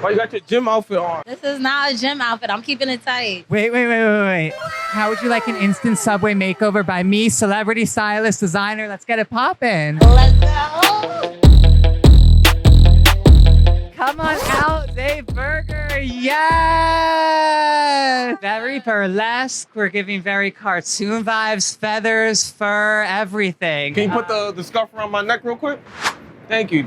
Why you got your gym outfit on? This is not a gym outfit. I'm keeping it tight. Wait. How would you like an instant Subway makeover by me, celebrity stylist, designer? Let's get it poppin'. Let's go. Come on out, Dave Burger. Yes! Very burlesque. We're giving very cartoon vibes, feathers, fur, everything. Can you put the scarf around my neck real quick? Thank you.